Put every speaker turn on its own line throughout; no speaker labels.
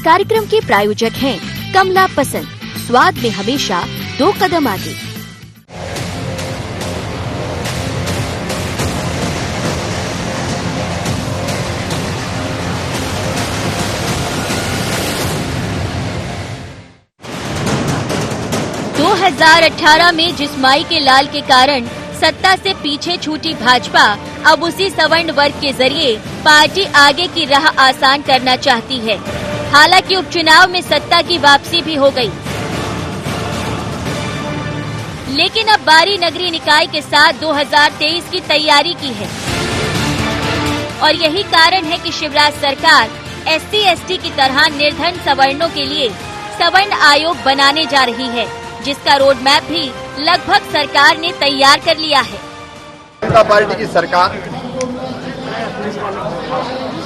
कार्यक्रम के प्रायोजक हैं कमला पसंद, स्वाद में हमेशा 2 कदम आगे। दो 2018 में जिस माई के लाल के कारण सत्ता से पीछे छूटी भाजपा अब उसी सवर्ण वर्ग के जरिए पार्टी आगे की राह आसान करना चाहती है। हालांकि उपचुनाव में सत्ता की वापसी भी हो गई, लेकिन अब बारी नगरीय निकाय के साथ 2023 की तैयारी की है और यही कारण है कि शिवराज सरकार SC/ST की तरह निर्धन सवर्णों के लिए सवर्ण आयोग बनाने जा रही है, जिसका रोड मैप भी लगभग सरकार ने तैयार कर लिया है।
जनता पार्टी की सरकार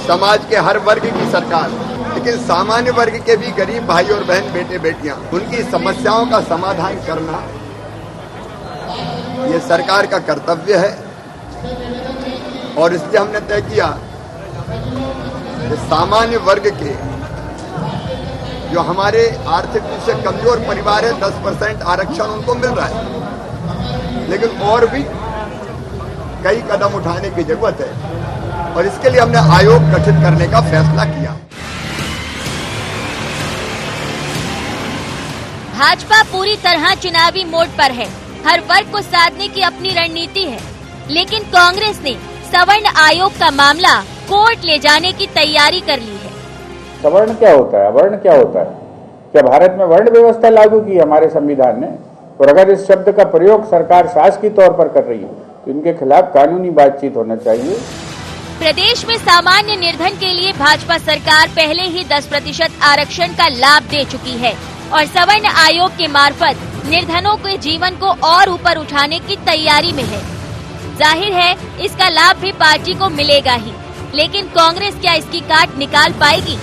समाज के हर वर्ग की सरकार, लेकिन सामान्य वर्ग के भी गरीब भाई और बहन, बेटे बेटियां, उनकी समस्याओं का समाधान करना ये सरकार का कर्तव्य है। और इसलिए हमने तय किया कि सामान्य वर्ग के जो हमारे आर्थिक रूप से कमजोर परिवार है 10% आरक्षण उनको मिल रहा है, लेकिन और भी कई कदम उठाने की जरूरत है और इसके लिए हमने आयोग गठित करने का फैसला किया।
भाजपा पूरी तरह चुनावी मोड पर है, हर वर्ग को साधने की अपनी रणनीति है, लेकिन कांग्रेस ने सवर्ण आयोग का मामला कोर्ट ले जाने की तैयारी कर ली है।
सवर्ण क्या होता है, अवर्ण क्या होता है? क्या भारत में वर्ण व्यवस्था लागू की हमारे संविधान ने? और अगर इस शब्द का प्रयोग सरकार शासकीय तौर पर कर रही है तो इनके खिलाफ कानूनी बातचीत होना चाहिए।
प्रदेश में सामान्य निर्धन के लिए भाजपा सरकार पहले ही 10% आरक्षण का लाभ दे चुकी है और सवर्ण आयोग के मार्फत निर्धनों के जीवन को और ऊपर उठाने की तैयारी में है। जाहिर है इसका लाभ भी पार्टी को मिलेगा ही, लेकिन कांग्रेस क्या इसकी काट निकाल पाएगी?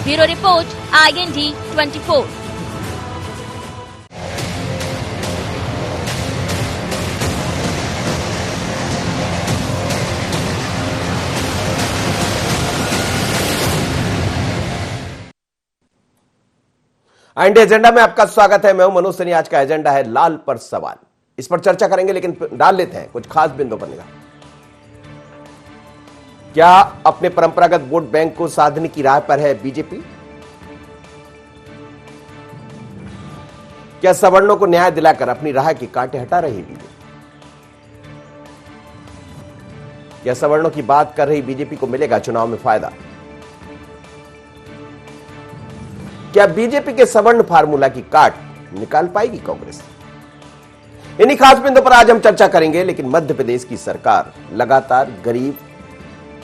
Bureau report IND 24।
IND agenda में आपका स्वागत है। मैं हूं मनोज सनी। आज का एजेंडा है लाल पर सवाल। इस पर चर्चा करेंगे, लेकिन डाल लेते हैं कुछ खास बिंदु पर निगाह। क्या अपने परंपरागत वोट बैंक को साधने की राह पर है बीजेपी? क्या सवर्णों को न्याय दिलाकर अपनी राह की कांटे हटा रही बीजेपी? क्या सवर्णों की बात कर रही बीजेपी को मिलेगा चुनाव में फायदा? क्या बीजेपी के सवर्ण फार्मूला की काट निकाल पाएगी कांग्रेस? इन्हीं खास बिंदु पर आज हम चर्चा करेंगे। लेकिन मध्य प्रदेश की सरकार लगातार गरीब,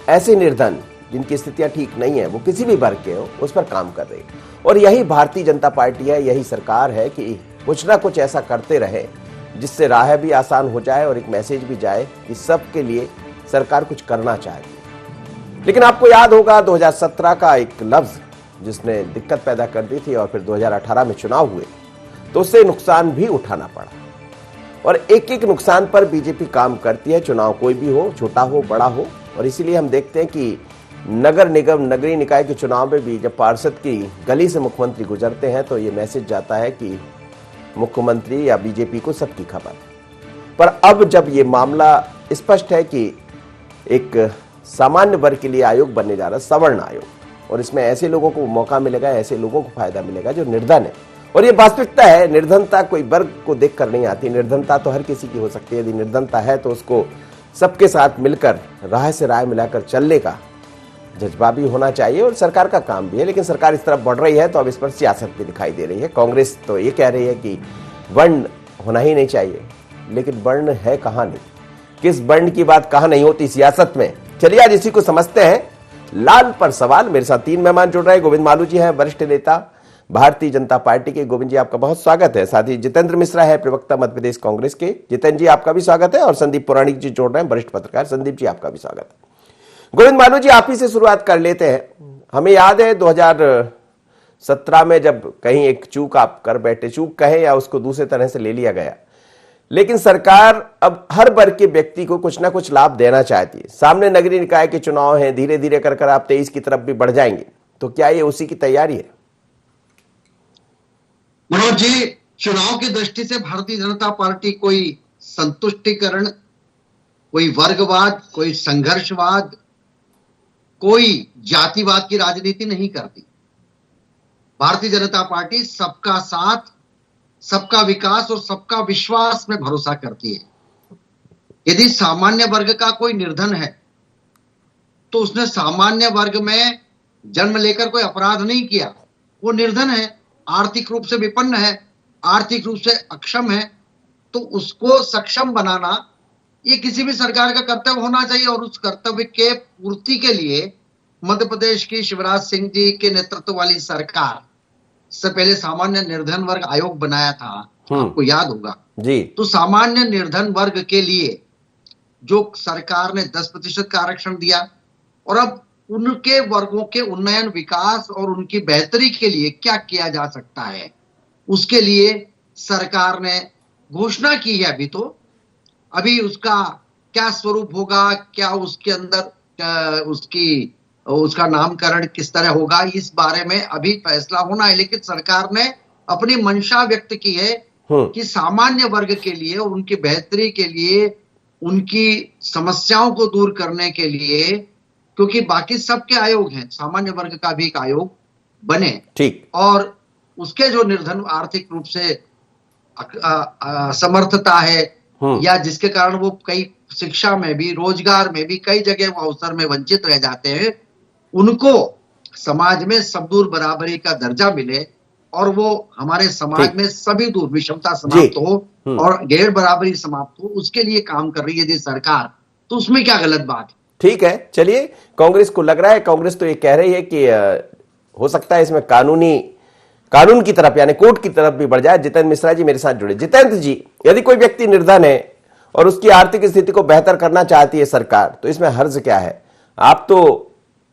ऐसे निर्धन जिनकी स्थितियां ठीक नहीं है, वो किसी भी वर्ग के हो, उस पर काम कर रही है। और यही भारतीय जनता पार्टी है, यही सरकार है कि कुछ ना कुछ ऐसा करते रहे जिससे राह भी आसान हो जाए और एक मैसेज भी जाए कि सबके लिए सरकार कुछ करना चाहिए। लेकिन आपको याद होगा 2017 का एक लफ्ज जिसने दिक्कत पैदा कर दी थी और फिर 2018 में चुनाव हुए तो उससे नुकसान भी उठाना पड़ा। और एक एक नुकसान पर बीजेपी काम करती है, चुनाव कोई भी हो, छोटा हो बड़ा हो। और इसीलिए हम देखते हैं कि नगर निगम, नगरीय निकाय के चुनाव में भी जब पार्षद की गली से मुख्यमंत्री गुजरते हैं तो ये मैसेज जाता है कि मुख्यमंत्री या बीजेपी को सबकी खबर। पर अब जब ये मामला स्पष्ट है कि एक सामान्य वर्ग के लिए आयोग बनने जा रहा है, सवर्ण आयोग, और इसमें ऐसे लोगों को मौका मिलेगा, ऐसे लोगों को फायदा मिलेगा जो निर्धन है। और ये वास्तविकता है, निर्धनता कोई वर्ग को देखकर नहीं आती। निर्धनता तो हर किसी की हो सकती है। यदि निर्धनता है तो उसको सबके साथ मिलकर राह से राह मिलाकर चलने का जज्बा भी होना चाहिए और सरकार का काम भी है। लेकिन सरकार इस तरफ बढ़ रही है तो अब इस पर सियासत भी दिखाई दे रही है। कांग्रेस तो ये कह रही है कि वर्ण होना ही नहीं चाहिए, लेकिन वर्ण है कहां नहीं, किस वर्ण की बात कहां नहीं होती सियासत में। चलिए आज इसी को समझते हैं। लाल पर सवाल। मेरे साथ 3 मेहमान जुड़ रहे हैं। गोविंद मालू जी हैं, वरिष्ठ नेता भारतीय जनता पार्टी के। गोविंद जी आपका बहुत स्वागत है। साथ ही जितेंद्र मिश्रा है, प्रवक्ता मध्य प्रदेश कांग्रेस के। जितेंद्र जी आपका भी स्वागत है। और संदीप पुराणिक जी जोड़ रहे हैं, वरिष्ठ पत्रकार। संदीप जी आपका भी स्वागत है। गोविंद मालू जी आप ही से शुरुआत कर लेते हैं। हमें याद है 2017 में जब कहीं एक चूक आप कर बैठे, चूक कहे या उसको दूसरे तरह से ले लिया गया, लेकिन सरकार अब हर वर्ग के व्यक्ति को कुछ ना कुछ लाभ देना चाहती है। सामने नगरीय निकाय के चुनाव हैं, धीरे धीरे कर आप 23 की तरफ भी बढ़ जाएंगे। तो क्या ये उसी की तैयारी है?
मनोज जी, चुनाव की दृष्टि से भारतीय जनता पार्टी कोई संतुष्टिकरण, कोई वर्गवाद, कोई संघर्षवाद, कोई जातिवाद की राजनीति नहीं करती। भारतीय जनता पार्टी सबका साथ, सबका विकास और सबका विश्वास में भरोसा करती है। यदि सामान्य वर्ग का कोई निर्धन है तो उसने सामान्य वर्ग में जन्म लेकर कोई अपराध नहीं किया, वो निर्धन है, आर्थिक रूप से विपन्न है, आर्थिक रूप से अक्षम है, तो उसको सक्षम बनाना ये किसी भी सरकार का कर्तव्य होना चाहिए। और उस कर्तव्य के पूर्ति के लिए मध्य प्रदेश की शिवराज सिंह जी के नेतृत्व वाली सरकार से पहले सामान्य निर्धन वर्ग आयोग बनाया था, आपको याद होगा
जी।
तो सामान्य निर्धन वर्ग के लिए जो सरकार ने 10% का आरक्षण दिया, और अब उनके वर्गों के उन्नयन, विकास और उनकी बेहतरी के लिए क्या किया जा सकता है, उसके लिए सरकार ने घोषणा की है। अभी उसका क्या स्वरूप होगा, क्या उसके अंदर उसका नामकरण किस तरह होगा, इस बारे में अभी फैसला होना है। लेकिन सरकार ने अपनी मंशा व्यक्त की है कि सामान्य वर्ग के लिए और उनकी बेहतरी के लिए, उनकी समस्याओं को दूर करने के लिए, क्योंकि बाकी सबके आयोग हैं, सामान्य वर्ग का भी एक आयोग बने।
ठीक।
और उसके जो निर्धन, आर्थिक रूप से असमर्थता है या जिसके कारण वो कई शिक्षा में भी, रोजगार में भी कई जगह वो अवसर में वंचित रह जाते हैं, उनको समाज में सब दूर बराबरी का दर्जा मिले और वो हमारे समाज में सभी दूर विषमता समाप्त हो और गैर बराबरी समाप्त हो, उसके लिए काम कर रही है यदि सरकार, तो उसमें क्या गलत बात है?
ठीक है, चलिए। कांग्रेस को लग रहा है, कांग्रेस तो ये कह रही है कि हो सकता है इसमें कानून की तरफ यानी कोर्ट की तरफ भी बढ़ जाए। जितेंद्र मिश्रा जी मेरे साथ जुड़े। जितेंद्र जी, यदि कोई व्यक्ति निर्धन है और उसकी आर्थिक स्थिति को बेहतर करना चाहती है सरकार, तो इसमें हर्ज क्या है? आप तो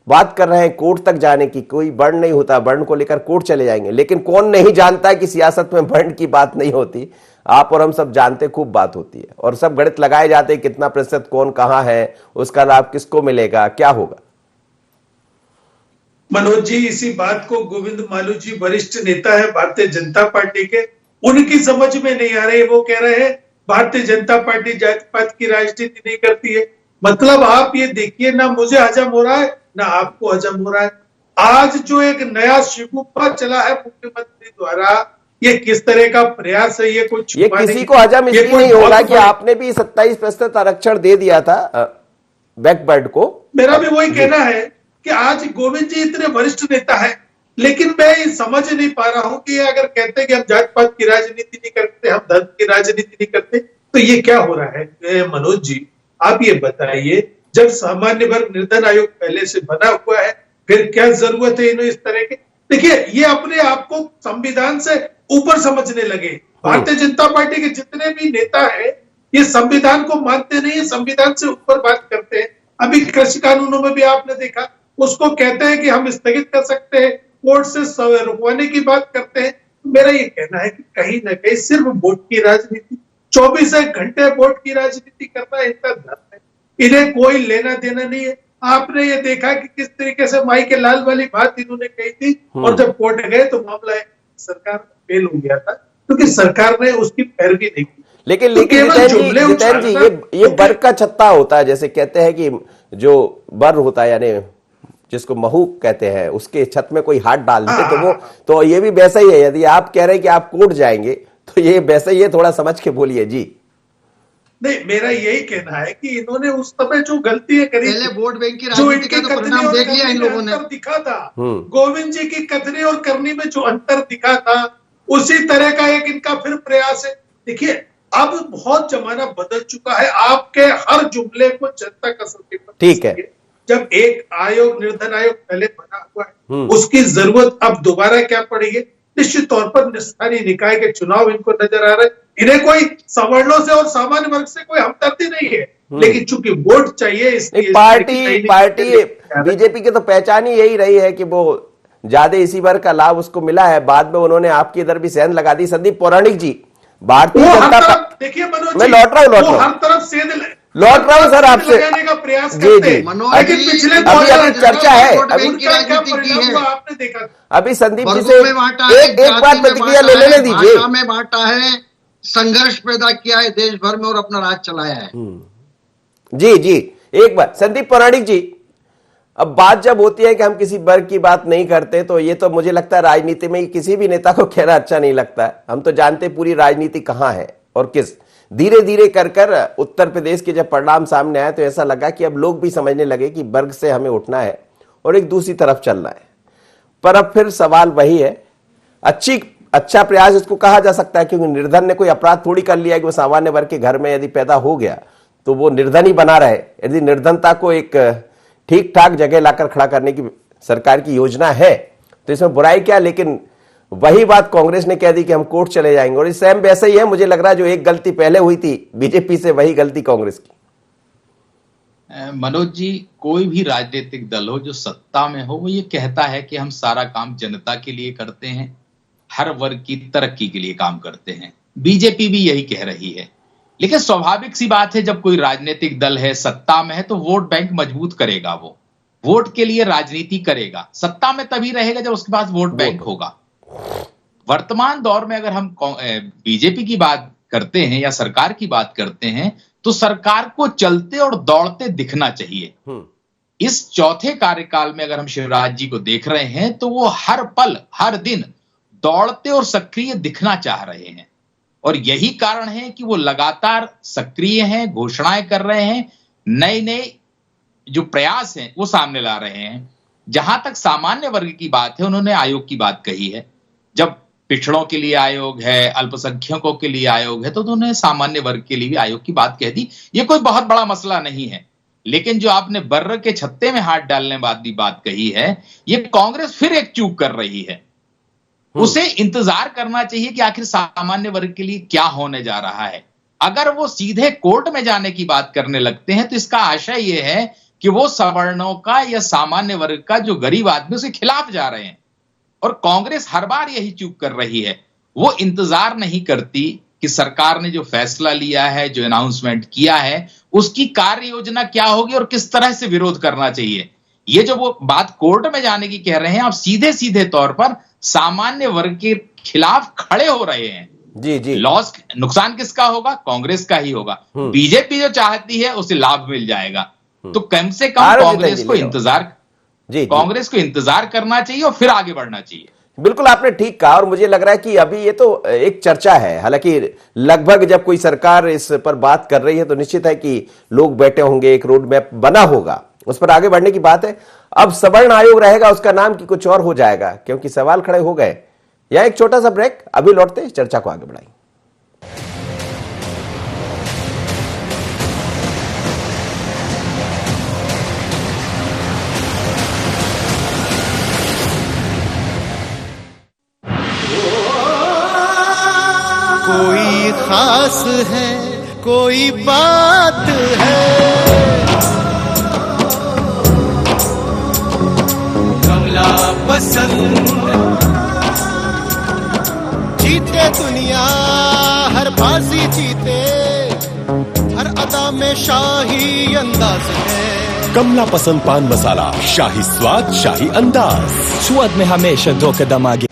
बात कर रहे हैं कोर्ट तक जाने की, कोई वर्ण नहीं होता, वर्ण को लेकर कोर्ट चले जाएंगे, लेकिन कौन नहीं जानता है कि सियासत में वर्ण की बात नहीं होती। आप और हम सब जानते, खूब बात होती है और सब गणित लगाए जाते हैं, कितना प्रतिशत कौन कहां है, उसका लाभ किसको मिलेगा, क्या होगा।
मनोज जी, इसी बात को गोविंद मालू जी वरिष्ठ नेता है भारतीय जनता पार्टी के, उनकी समझ में नहीं आ रही। वो कह रहे हैं भारतीय जनता पार्टी जात पात की राजनीति नहीं करती है। मतलब आप ये देखिए, ना मुझे हजम हो रहा है ना आपको हजम हो रहा है। आज जो एक नया शिगुफा चला है मुख्यमंत्री द्वारा, ये किस तरह का प्रयास है? ये
किसी को हजम इसलिए नहीं होगा कि आपने भी 27% आरक्षण दे दिया था बैकबर्ड को।
मेरा भी वही कहना है कि आज गोविंद जी इतने वरिष्ठ नेता है, लेकिन मैं ये समझ नहीं पा रहा हूं कि अगर कहते हैं कि हम जात पात की राजनीति नहीं करते, हम धर्म की राजनीति नहीं करते, तो ये क्या हो रहा है? मनोज जी, आप ये बताइए, जब सामान्य वर्ग निर्धन आयोग पहले से बना हुआ है, फिर क्या जरूरत है इन्हें इस तरह के? देखिए, ये अपने आप को संविधान से ऊपर समझने लगे। भारतीय जनता पार्टी के जितने भी नेता हैं, ये संविधान को मानते नहीं है, संविधान से ऊपर बात करते हैं। अभी कृषि कानूनों में भी आपने देखा, उसको कहते हैं कि हम स्थगित कर सकते हैं, कोर्ट से रुकवाने की बात करते हैं। मेरा ये कहना है कि कहीं ना कहीं सिर्फ वोट की राजनीति, 24 घंटे वोट की राजनीति करना इनका धर्म है, इन्हें कोई लेना देना नहीं है। आपने ये देखा कि किस तरीके से माई के लाल वाली बात इन्होंने कही थी, और जब कोर्ट गए तो मामला सरकार फेल हो गया था, क्योंकि सरकार ने उसकी पैरवी नहीं की।
लेकिन जितेंद्र जी, ये बर का छत्ता होता है, जैसे कहते हैं कि जो बर होता है यानी जिसको महू कहते हैं, उसके छत में कोई हाथ डाल दे तो ये भी वैसा ही है। यदि आप कह रहे हैं कि आप कोर्ट जाएंगे तो ये वैसा ही है, थोड़ा समझ के बोलिए जी।
नहीं, मेरा यही कहना है कि इन्होंने उस समय जो गलतियां करी,
पहले वोट बैंक की राजनीति का तो परिणाम देख लिया इन लोगों ने।
दिखा था गोविंद जी की कथनी और करनी में जो अंतर दिखा था, उसी तरह का एक इनका फिर प्रयास है। देखिए, अब बहुत जमाना बदल चुका है, आपके हर जुमले को जनता का सत्यापन।
ठीक है,
जब एक आयोग, निर्धन आयोग पहले बना हुआ है, उसकी जरूरत अब दोबारा क्या पड़ी है? निश्चित तौर पर स्थानीय निकाय के चुनाव इनको नजर आ रहे हैं। इन्हें कोई सवर्णों से और सामान्य वर्ग से कोई हमदर्दी नहीं है, लेकिन चूंकि वोट चाहिए, इसलिए
पार्टी बीजेपी की तो पहचान ही यही रही है कि वो ज्यादा इसी वर्ग का लाभ उसको मिला है। बाद में उन्होंने आपकी इधर भी सेंध लगा दी। संदीप पौराणिक जी, भारतीय जनता,
देखिए मनोज,
मैं लौट रहा हूँ,
हर तरफ सेंध
लौट रहा हूं सर आपसे।
लगाने का प्रयास
जी,
करते
जी।
हैं।
मनोज
लेकिन
जी,
पिछले
अभी चर्चा है,
अभी
उनका क्या
राजनीति की
परिणाम
है।
हुआ आपने देखा।
अभी संदीप जी
वर्गों
से
में बांटा है,
एक बार
जाति में
प्रतिक्रिया
बांटा
ले लेने
है,
दीजिए।
भाषा में बांटा है, संघर्ष पैदा किया है देश भर में और अपना राज चलाया है।
जी जी, एक बार संदीप पौराणिक जी, अब बात जब होती है कि हम किसी वर्ग की बात नहीं करते, तो ये तो मुझे लगता है राजनीति में किसी भी नेता को कहना अच्छा नहीं लगता है। हम तो जानते पूरी राजनीति कहां है और किस। धीरे धीरे कर कर उत्तर प्रदेश के जब परिणाम सामने आए तो ऐसा लगा कि अब लोग भी समझने लगे कि वर्ग से हमें उठना है और एक दूसरी तरफ चलना है। पर अब फिर सवाल वही है, अच्छा प्रयास इसको कहा जा सकता है, क्योंकि निर्धन ने कोई अपराध थोड़ी कर लिया कि वो सामान्य वर्ग के घर में यदि पैदा हो गया तो वो निर्धन ही बना रहे। यदि निर्धनता को एक ठीक ठाक जगह लाकर खड़ा करने की सरकार की योजना है तो इसमें बुराई क्या। लेकिन वही बात कांग्रेस ने कह दी कि हम कोर्ट चले जाएंगे, और इस सेम वैसे ही है मुझे लग रहा है जो एक गलती पहले हुई थी बीजेपी से, वही गलती कांग्रेस की।
मनोज जी, कोई भी राजनीतिक दल हो जो सत्ता में हो, वो ये कहता है कि हम सारा काम जनता के लिए करते हैं, हर वर्ग की तरक्की के लिए काम करते हैं। बीजेपी भी यही कह रही है। लेकिन स्वाभाविक सी बात है, जब कोई राजनीतिक दल है सत्ता में है तो वोट बैंक मजबूत करेगा, वो वोट के लिए राजनीति करेगा। सत्ता में तभी रहेगा जब उसके पास वोट बैंक होगा। वर्तमान दौर में अगर हम बीजेपी की बात करते हैं या सरकार की बात करते हैं तो सरकार को चलते और दौड़ते दिखना चाहिए। इस चौथे कार्यकाल में अगर हम शिवराज जी को देख रहे हैं तो वो हर पल हर दिन दौड़ते और सक्रिय दिखना चाह रहे हैं, और यही कारण है कि वो लगातार सक्रिय हैं, घोषणाएं कर रहे हैं, नए नए जो प्रयास हैं वो सामने ला रहे हैं। जहां तक सामान्य वर्ग की बात है, उन्होंने आयोग की बात कही है। जब पिछड़ों के लिए आयोग है, अल्पसंख्यकों के लिए आयोग है, तो उन्होंने सामान्य वर्ग के लिए भी आयोग की बात कह दी। ये कोई बहुत बड़ा मसला नहीं है। लेकिन जो आपने बर्र के छत्ते में हाथ डालने वाली बात कही है, ये कांग्रेस फिर एक चूक कर रही है। उसे इंतजार करना चाहिए कि आखिर सामान्य वर्ग के लिए क्या होने जा रहा है। अगर वो सीधे कोर्ट में जाने की बात करने लगते हैं तो इसका आशय यह है कि वो सवर्णों का या सामान्य वर्ग का जो गरीब आदमी उसके खिलाफ जा रहे हैं। और कांग्रेस हर बार यही चूक कर रही है। वो इंतजार नहीं करती कि सरकार ने जो फैसला लिया है, जो अनाउंसमेंट किया है, उसकी कार्य योजना क्या होगी और किस तरह से विरोध करना चाहिए। ये जो वो बात कोर्ट में जाने की कह रहे हैं, आप सीधे सीधे तौर पर सामान्य वर्ग के खिलाफ खड़े हो रहे हैं।
जी जी,
लॉस नुकसान किसका होगा? कांग्रेस का ही होगा। बीजेपी जो चाहती है उसे लाभ मिल जाएगा। तो कम से कम कांग्रेस को इंतजार करना चाहिए और फिर आगे बढ़ना चाहिए।
बिल्कुल आपने ठीक कहा, और मुझे लग रहा है कि अभी ये तो एक चर्चा है। हालांकि लगभग जब कोई सरकार इस पर बात कर रही है तो निश्चित है कि लोग बैठे होंगे, एक रोड मैप बना होगा, उस पर आगे बढ़ने की बात है। अब सवर्ण आयोग रहेगा उसका नाम कि कुछ और हो जाएगा, क्योंकि सवाल खड़े हो गए। यह एक छोटा सा ब्रेक, अभी लौटते हैं, चर्चा को आगे बढ़ाएंगे।
कोई खास है, कोई बात है, कमला पसंद। जीते दुनिया हर बाजी जीते, हर अदा में शाही अंदाज है।
कमला पसंद पान मसाला, शाही स्वाद, शाही अंदाज,
स्वाद में हमेशा 2 कदम आगे।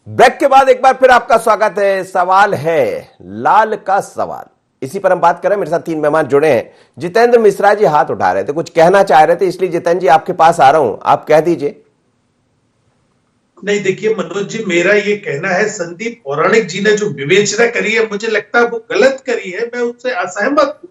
ब्रेक के बाद एक बार फिर आपका स्वागत है। सवाल है लाल का सवाल, इसी पर हम बात करें। मेरे साथ 3 मेहमान जुड़े हैं। जितेंद्र मिश्रा जी हाथ उठा रहे थे, कुछ कहना चाह रहे थे, इसलिए जितेंद्र जी आपके पास आ रहा हूं, आप कह दीजिए।
नहीं, देखिए मनोज जी, मेरा ये कहना है, संदीप पौराणिक जी ने जो विवेचना करी है, मुझे लगता है वो गलत करी है। मैं उससे असहमत हूं।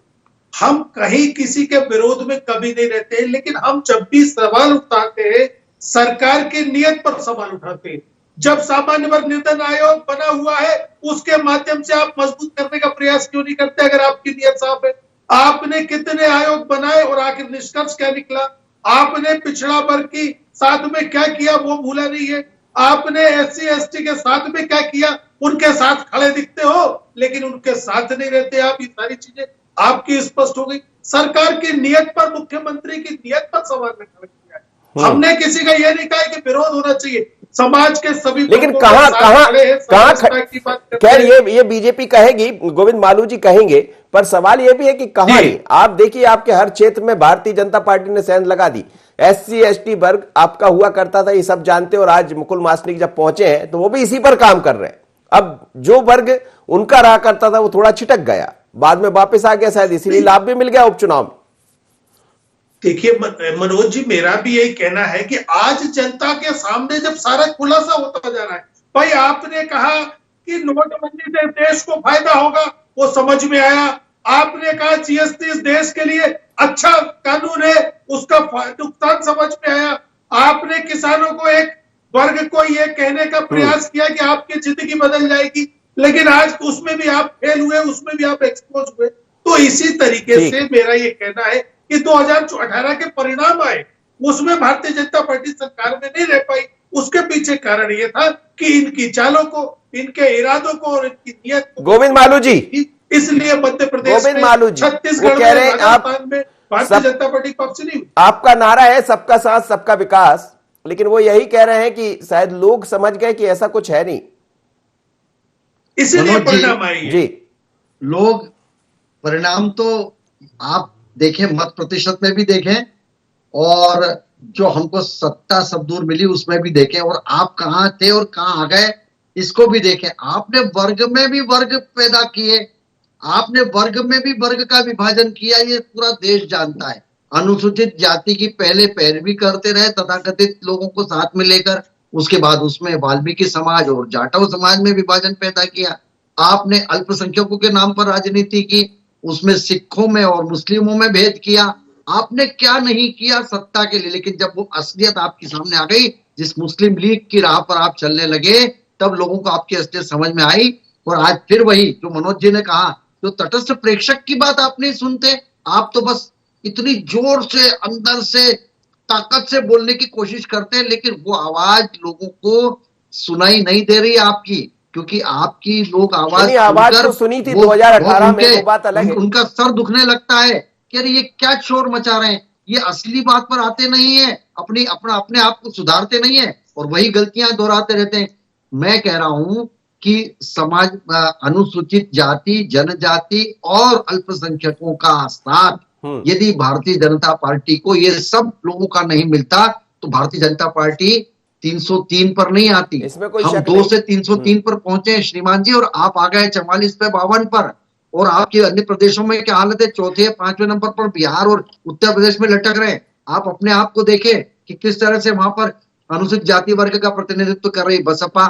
हम कहीं किसी के विरोध में कभी नहीं रहते, लेकिन हम जब भी सवाल उठाते हैं सरकार के नियत पर सवाल उठाते हैं। जब सामान्य वर्ग निर्धन आयोग बना हुआ है, उसके माध्यम से आप मजबूत करने का प्रयास क्यों नहीं करते? अगर आपकी नियत साफ है, आपने कितने आयोग बनाए और आखिर निष्कर्ष क्या निकला? आपने पिछड़ा वर्ग की साथ में क्या किया वो भूला नहीं है। आपने SC ST के साथ में क्या किया, उनके साथ खड़े दिखते हो लेकिन उनके साथ नहीं रहते आप। ये सारी चीजें आपकी स्पष्ट हो गई। सरकार की नीयत पर, मुख्यमंत्री की नीयत पर सवाल में खड़ा किया है। हमने किसी का ये नहीं कहा कि विरोध होना चाहिए, समाज के सभी,
लेकिन खैर ये बीजेपी कहेगी, गोविंद मालू जी कहेंगे, पर सवाल ये भी है कि कहां नहीं। आप देखिए, आपके हर क्षेत्र में भारतीय जनता पार्टी ने सेंध लगा दी। SC ST वर्ग आपका हुआ करता था, ये सब जानते हैं, और आज मुकुल वासनिक जब पहुंचे हैं तो वो भी इसी पर काम कर रहे हैं। अब जो वर्ग उनका रहा करता था वो थोड़ा छिटक गया, बाद में वापस आ गया, शायद इसीलिए लाभ भी मिल गया उपचुनाव में।
देखिए मनोज जी, मेरा भी यही कहना है कि आज जनता के सामने जब सारा खुलासा होता जा रहा है, भाई आपने कहा कि नोटबंदी से देश को फायदा होगा, वो समझ में आया। आपने कहा GST इस देश के लिए अच्छा कानून है, उसका नुकसान समझ में आया। आपने किसानों को, एक वर्ग को ये कहने का प्रयास किया कि आपकी जिंदगी बदल जाएगी, लेकिन आज उसमें भी आप फेल हुए, उसमें भी आप एक्सपोज हुए। तो इसी तरीके से मेरा ये कहना है कि 2018 के परिणाम आए, उसमें भारतीय जनता पार्टी सरकार में नहीं रह पाई। उसके पीछे कारण ये था कि इनकी चालों को, इनके इरादों को और इनकी नीयत को,
गोविंद मालू जी,
इसलिए मध्य प्रदेश
गोविंद मालू जी,
छत्तीसगढ़
कह रहे हैं आप
में भारतीय जनता पार्टी पक्ष नहीं हुई।
आपका नारा है सबका साथ सबका विकास, लेकिन वो यही कह रहे हैं कि शायद लोग समझ गए कि ऐसा कुछ है नहीं,
इसीलिए परिणाम आए
जी।
लोग परिणाम तो आप देखें, मत प्रतिशत में भी देखें, और जो हमको सत्ता सब दूर मिली उसमें भी देखें, और आप कहां थे और कहां आ गए इसको भी देखें। आपने वर्ग में भी वर्ग पैदा किए, आपने वर्ग में भी वर्ग का विभाजन किया, ये पूरा देश जानता है। अनुसूचित जाति की पहले पैरवी करते रहे तथाकथित लोगों को साथ में लेकर, उसके बाद उसमें वाल्मीकि समाज और जाटव समाज में विभाजन पैदा किया। आपने अल्पसंख्यकों के नाम पर राजनीति की, उसमें सिखों में और मुस्लिमों में भेद किया। आपने क्या नहीं किया सत्ता के लिए, लेकिन जब वो असलियत आपके सामने आ गई, जिस मुस्लिम लीग की राह पर आप चलने लगे, तब लोगों को आपकी असलियत समझ में आई। और आज फिर वही जो मनोज जी ने कहा, जो तटस्थ प्रेक्षक की बात आप नहीं सुनते, आप तो बस इतनी जोर से अंदर से ताकत से बोलने की कोशिश करते हैं, लेकिन वो आवाज लोगों को सुनाई नहीं दे रही आपकी, क्योंकि आपकी लोग
आवाज तो सुनी थी 2018 में, वो बात अलग है।
उनका सर दुखने लगता है कि अरे ये क्या शोर मचा रहे हैं, ये असली बात पर आते नहीं है, अपने आप को सुधारते नहीं है, और वही गलतियां दोहराते रहते हैं। मैं कह रहा हूं कि समाज, अनुसूचित जाति, जनजाति और अल्पसंख्यकों का साथ यदि भारतीय जनता पार्टी को ये सब लोगों का नहीं मिलता, तो भारतीय जनता पार्टी 303 पर नहीं आती। हम 2 से 303 पर पहुंचे श्रीमान जी, और आप आ गए 44 पे 52 पर। और आपके अन्य प्रदेशों में क्या हालत है, 4थे या 5वें नंबर पर बिहार और उत्तर प्रदेश में लटक रहे हैं। आप अपने आप को देखें कि किस तरह से वहां पर अनुसूचित जाति वर्ग का प्रतिनिधित्व कर रही बसपा,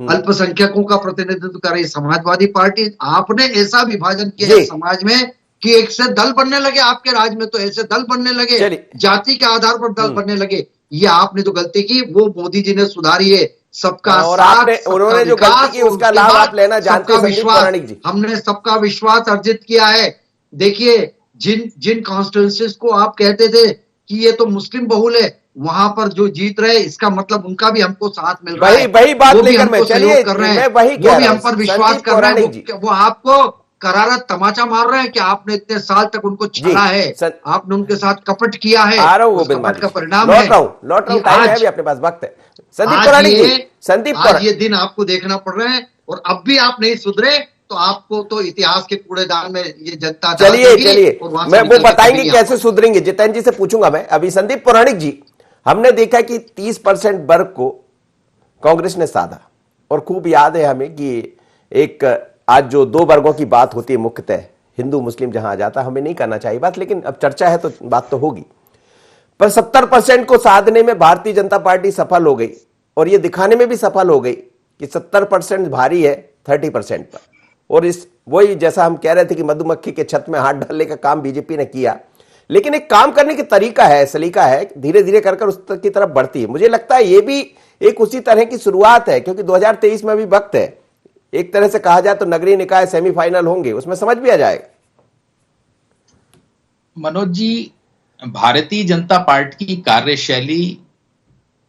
अल्पसंख्यकों का प्रतिनिधित्व कर रही समाजवादी पार्टी। आपने ऐसा विभाजन किया है समाज में कि एक से दल बनने लगे, आपके राज में तो ऐसे दल बनने लगे, जाति के आधार पर दल बनने लगे। ये आपने जो गलती की वो मोदी जी ने सुधारी है। सबका साथ,
उन्होंने जो गलती की उसका लाभ आप लेना जानते हैं विश्वास,
हमने सबका विश्वास अर्जित किया है। देखिए, जिन कॉन्स्टिट्यूएंसीज को आप कहते थे कि ये तो मुस्लिम बहुल है, वहां पर जो जीत रहे, इसका मतलब उनका भी हमको साथ मिल रहा है,
वही बात लेकर
मैं चलिए कर रहे हैं, वो भी हम पर विश्वास कर रहे हैं। वो आपको करारा तमाचा मार रहे हैं कि आपने इतने साल तक उनको छला है, आपने उनके साथ कपट किया है।
आ रहा हूं,
कपट का परिणाम
लौट रहा हूं, टाइम है भी अपने पास, वक्त है।
आज ये दिन आपको देखना पड़ रहा है, और अब भी आप नहीं सुधरे तो आपको तो इतिहास के कूड़ेदान में ये जनता।
चलिए मैं वो बताएंगे कैसे सुधरेंगे, जितेंद्र जी से पूछूंगा मैं। अभी संदीप पौराणिक जी, हमने देखा कि 30% वर्ग को कांग्रेस ने साधा, और खूब याद है हमें कि एक आज जो 2 वर्गों की बात होती है मुख्यतः, हिंदू मुस्लिम जहां आ जाता, हमें नहीं करना चाहिए बात, लेकिन अब चर्चा है तो बात तो होगी। पर 70% को साधने में भारतीय जनता पार्टी सफल हो गई, और ये दिखाने में भी सफल हो गई कि 70% भारी है 30% पर। और इस वही जैसा हम कह रहे थे कि मधुमक्खी के छत में हाथ डालने का काम बीजेपी ने किया, लेकिन एक काम करने का तरीका है, सलीका है, धीरे धीरे कर उस की तरफ बढ़ती है। मुझे लगता है ये भी एक उसी तरह की शुरुआत है, क्योंकि 2023 में भी वक्त है। एक तरह से कहा जाए तो नगरीय निकाय सेमीफाइनल होंगे, उसमें समझ भी आ जाएगा।
मनोज जी, भारतीय जनता पार्टी की कार्यशैली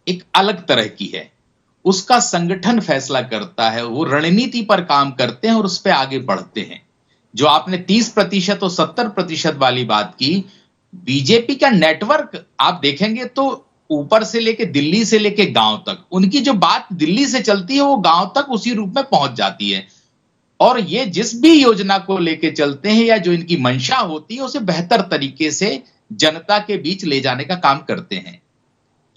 एक अलग तरह की है, उसका संगठन फैसला करता है, वो रणनीति पर काम करते हैं और उस पर आगे बढ़ते हैं। जो आपने 30% और 70% वाली बात की, बीजेपी का नेटवर्क आप देखेंगे तो ऊपर से लेके दिल्ली से लेके गांव तक, उनकी जो बात दिल्ली से चलती है वो गांव तक उसी रूप में पहुंच जाती है। और ये जिस भी योजना को लेके चलते हैं या जो इनकी मंशा होती है उसे बेहतर तरीके से जनता के बीच ले जाने का काम करते हैं।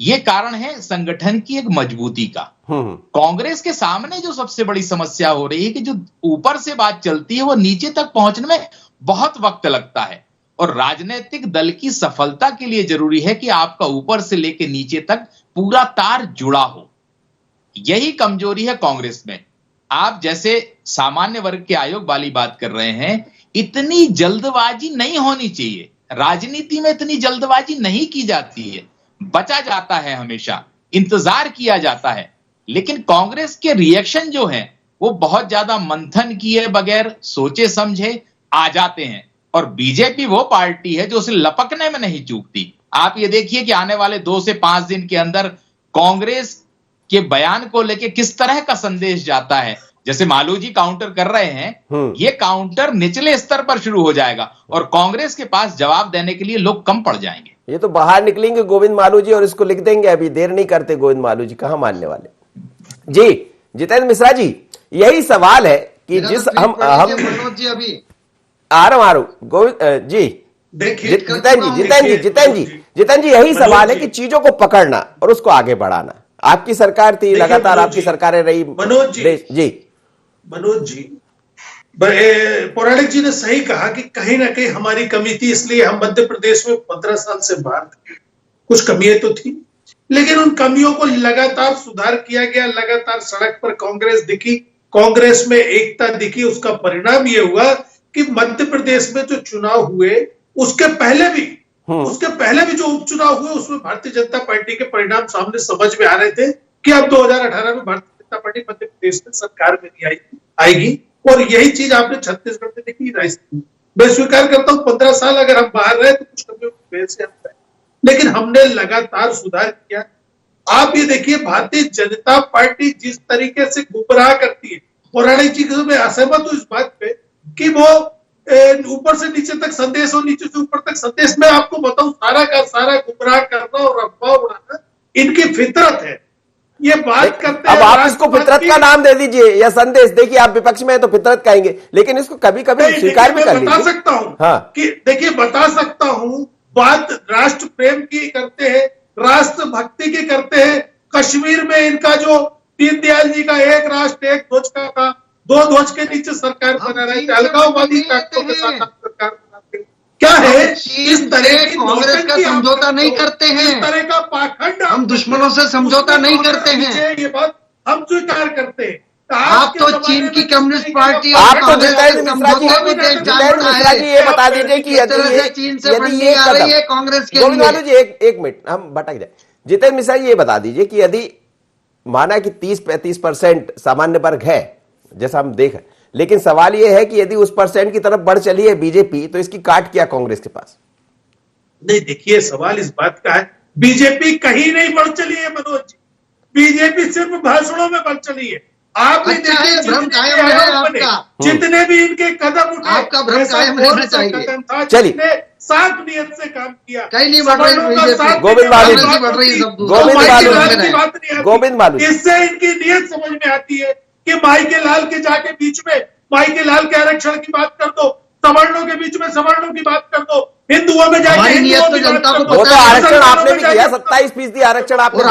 ये कारण है संगठन की एक मजबूती का। कांग्रेस के सामने जो सबसे बड़ी समस्या हो रही है कि जो ऊपर से बात चलती है वो नीचे तक पहुंचने में बहुत वक्त लगता है, और राजनीतिक दल की सफलता के लिए जरूरी है कि आपका ऊपर से लेके नीचे तक पूरा तार जुड़ा हो। यही कमजोरी है कांग्रेस में। आप जैसे सामान्य वर्ग के आयोग वाली बात कर रहे हैं, इतनी जल्दबाजी नहीं होनी चाहिए। राजनीति में इतनी जल्दबाजी नहीं की जाती है, बचा जाता है, हमेशा इंतजार किया जाता है। लेकिन कांग्रेस के रिएक्शन जो हैं वो बहुत ज्यादा मंथन किए बगैर सोचे समझे आ जाते हैं। और बीजेपी वो पार्टी है जो उसे लपकने में नहीं चूकती। आप ये देखिए कि आने वाले 2 से 5 दिन के अंदर कांग्रेस के बयान को लेके किस तरह का संदेश जाता है। जैसे मालू जी काउंटर कर रहे हैं, ये काउंटर निचले स्तर पर शुरू हो जाएगा और कांग्रेस के पास जवाब देने के लिए लोग कम पड़ जाएंगे।
ये तो बाहर निकलेंगे गोविंद मालू जी और इसको लिख देंगे। अभी देर नहीं करते गोविंद मालू जी, कहां मानने वाले। जी जितेंद्र मिश्रा जी, यही सवाल है कि जिस हम
मनोज जी अभी
आ रहा हूं गोविंद जी, जितेंद्र जी यही सवाल है कि चीजों को पकड़ना और उसको आगे बढ़ाना। आपकी सरकार थी, लगातार आपकी सरकारें रही।
मनोज जी पौराणिक जी ने सही कहा कि कहीं ना कहीं हमारी कमी थी, इसलिए हम मध्य प्रदेश में 15 साल से बाहर थे। कुछ कमियां तो थी, लेकिन उन कमियों को लगातार सुधार किया गया। लगातार सड़क पर कांग्रेस दिखी, कांग्रेस में एकता दिखी। उसका परिणाम ये हुआ कि मध्य प्रदेश में जो चुनाव हुए उसके पहले भी जो उपचुनाव हुए उसमें भारतीय जनता पार्टी के परिणाम सामने समझ में आ रहे थे कि अब 2018 में भारतीय जनता पार्टी मध्य प्रदेश में सरकार में नहीं आएगी। और यही चीज आपने छत्तीसगढ़ में देखी, राजस्थान। मैं स्वीकार करता हूं 15 साल अगर हम बाहर रहे तो कुछ कमियों की वजह से हम रहे, लेकिन हमने लगातार सुधार किया। आप ये देखिए भारतीय जनता पार्टी जिस तरीके से गुमराह करती है, पौराणिक जी मैं असहमत हूं इस बात पे कि वो ऊपर से नीचे तक संदेश और नीचे से ऊपर तक संदेश। मैं आपको बताऊं सारा का सारा गुमराह करना और अफवाह उड़ाना इनकी फितरत है। ये बात करते
अब आप इसको फितरत का नाम दे दीजिए या संदेश। देखिए आप विपक्ष में है तो फितरत कहेंगे, लेकिन इसको कभी कभी स्वीकार भी कर लीजिए।
बता सकता हूं कि देखिए बता सकता हूं, बात राष्ट्र प्रेम की करते हैं, राष्ट्र भक्ति की करते हैं। कश्मीर में इनका जो दीनदयाल जी का एक राष्ट्र एक ध्वज का था, 2 ध्वज के नीचे सरकार बना रही थी, अलगाववादी ताकतों के साथ सरकार बनाते। क्या है इस तरह की
कांग्रेस का समझौता नहीं करते हैं,
इस तरह का पाखंड
हम दुश्मनों से समझौता नहीं करते हैं।
ये बात हम स्वीकार करते हैं।
आप तो चीन की कम्युनिस्ट पार्टी
आप तो जितेंद्र मिश्रा जी ये बता दीजिए कि
चीन से बनने आ रही है कांग्रेस के
गोविंद मालू जी एक मिनट हम भटक जाए। जितेंद्र मिश्रा जी ये बता दीजिए कि यदि माना कि 30-35% सामान्य वर्ग है जैसा हम देख रहे, लेकिन सवाल यह है कि यदि उस परसेंट की तरफ बढ़ चली है बीजेपी तो इसकी काट क्या कांग्रेस के पास?
नहीं देखिए सवाल इस बात का है, बीजेपी कहीं नहीं बढ़ चली है मनोज जी, बीजेपी सिर्फ भाषणों में बढ़ चली है। आपने देखिए भ्रम कायम है आपका, जितने भी इनके कदम उठे
आपका भ्रम कायम रहना चाहिए।
चलिए साफ नियत से काम किया,
कहीं नहीं बढ़ रही।
गोविंद मालू
इससे इनकी नियत समझ में आती है कि माई के लाल के जाके बीच में माई के लाल के आरक्षण की बात कर दो, सवर्णों के बीच में सवर्णों की बात कर दो, हिंदुओं में जाके हिंदुओं की बात कर दो।
वो तो आरक्षण आपने भी किया, 27% आरक्षण आपने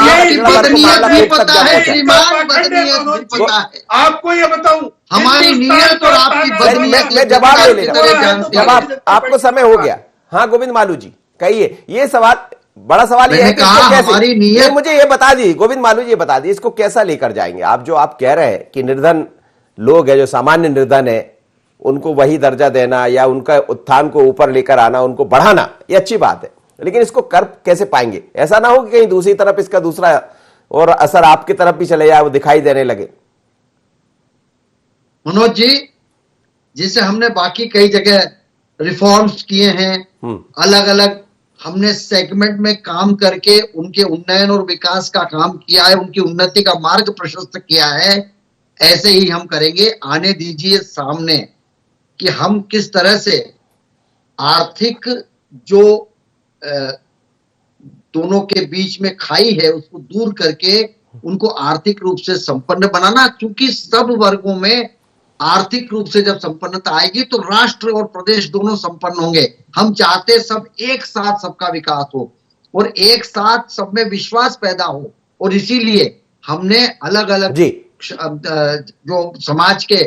आपको ये बताऊं
हमारी नियत और आपकी बदनीयत।
मैं जवाब ले लेता, जवाब आपको समय हो गया। हाँ गोविंद मालू जी कहिए, ये सवाल बड़ा सवाल ये है कि कैसे, मुझे ये बता दी गोविंद मालू जी, ये बता दी इसको कैसा लेकर जाएंगे आप? जो आप कह रहे हैं कि निर्धन लोग है, जो सामान्य निर्धन है, उनको वही दर्जा देना या उनका उत्थान को ऊपर लेकर आना, उनको बढ़ाना, ये अच्छी बात है, लेकिन इसको कर कैसे पाएंगे? ऐसा ना हो कि कहीं दूसरी तरफ इसका दूसरा और असर आपकी तरफ भी चले जाए, वो दिखाई देने लगे।
मनोज जी, जिसे हमने बाकी कई जगह रिफॉर्म्स किए हैं, अलग अलग हमने सेगमेंट में काम करके उनके उन्नयन और विकास का काम किया है, उनकी उन्नति का मार्ग प्रशस्त किया है, ऐसे ही हम करेंगे। आने दीजिए सामने कि हम किस तरह से आर्थिक जो दोनों के बीच में खाई है उसको दूर करके उनको आर्थिक रूप से संपन्न बनाना, क्योंकि सब वर्गों में आर्थिक रूप से जब संपन्नता आएगी तो राष्ट्र और प्रदेश दोनों संपन्न होंगे। हम चाहते सब एक साथ सबका विकास हो और एक साथ सब में विश्वास पैदा हो, और इसीलिए हमने अलग अलग जो समाज के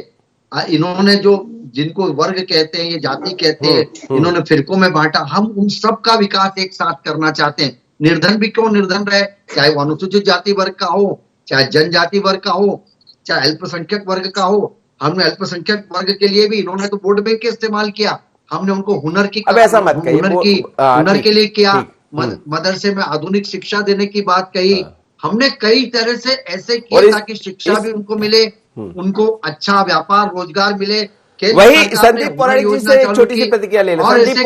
इन्होंने जो जिनको वर्ग कहते हैं, ये जाति कहते हैं, इन्होंने फिरकों में बांटा, हम उन सब का विकास एक साथ करना चाहते हैं। निर्धन भी क्यों निर्धन रहे, चाहे वो अनुसूचित जाति वर्ग का हो, चाहे जनजाति वर्ग का हो, चाहे अल्पसंख्यक वर्ग का हो। हमने अल्पसंख्यक वर्ग के लिए भी इन्होंने तो वोट बैंक इस्तेमाल किया, हमने उनको हुनर की हुनर के लिए किया, मदरसे में आधुनिक शिक्षा देने की बात कही, हमने कई तरह से ऐसे किया ताकि शिक्षा भी उनको मिले, उनको अच्छा व्यापार रोजगार मिले।
वही संदीप पौराणिक जी से एक छोटी सी प्रतिक्रिया ले लो। संदीप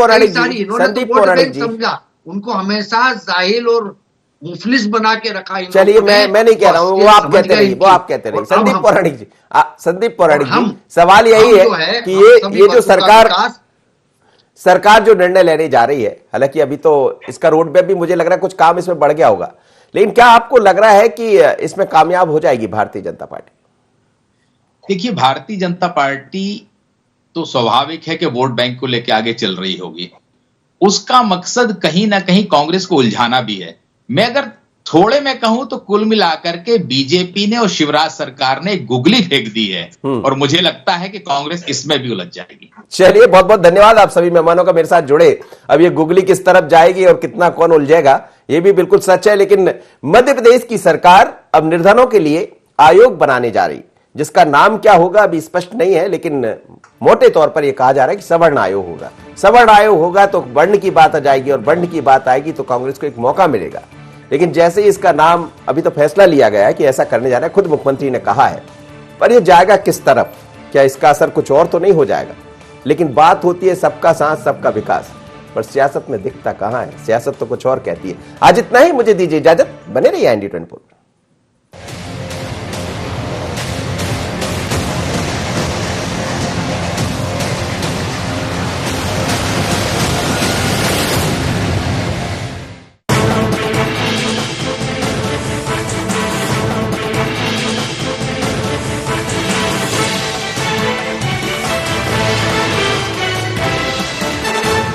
पौराणिक जी
समझा, उनको हमेशा जाहिल और मुफलिस बना के रखा।
चलिए मैं नहीं कह रहा हूँ, वो आप कहते रहिए, संदीप पौराणिक जी, संदीप पौराणिक जी, सवाल यही है कि ये जो सरकार जो निर्णय लेने जा रही है, हालांकि अभी तो इसका रोड मैप भी मुझे लग रहा है कुछ काम इसमें बढ़ गया होगा, लेकिन क्या आपको लग रहा है कि इसमें कामयाब हो जाएगी भारतीय जनता पार्टी?
देखिए, भारतीय जनता पार्टी तो स्वाभाविक है कि वोट बैंक को लेकर आगे चल रही होगी। उसका मकसद कहीं ना कहीं कांग्रेस को उलझाना भी है। मैं अगर थोड़े में कहूं तो कुल मिलाकर के बीजेपी ने और शिवराज सरकार ने गुगली फेंक दी है, और मुझे लगता है कि कांग्रेस इसमें भी उलझ जाएगी।
चलिए, बहुत बहुत धन्यवाद आप सभी मेहमानों का मेरे साथ जुड़े। अब ये गुगली किस तरफ जाएगी और कितना कौन उलझेगा, ये भी बिल्कुल सच है। लेकिन मध्य प्रदेश की सरकार अब निर्धनों के लिए आयोग बनाने जा रही, जिसका नाम क्या होगा अभी स्पष्ट नहीं है, लेकिन मोटे तौर पर यह कहा जा रहा है कि सवर्ण आयोग होगा। सवर्ण आयोग होगा तो वर्ण की बात आ जाएगी, और वर्ण की बात आएगी तो कांग्रेस को एक मौका मिलेगा। लेकिन जैसे ही इसका नाम, अभी तो फैसला लिया गया है कि ऐसा करने जा रहा है, खुद मुख्यमंत्री ने कहा है, पर यह जाएगा किस तरफ, क्या इसका असर कुछ और तो नहीं हो जाएगा? लेकिन बात होती है सबका साथ सबका विकास, पर सियासत में दिखता कहां है? सियासत तो कुछ और कहती है। आज इतना ही, मुझे दीजिए इजाजत, बने रहिए इंडी 24।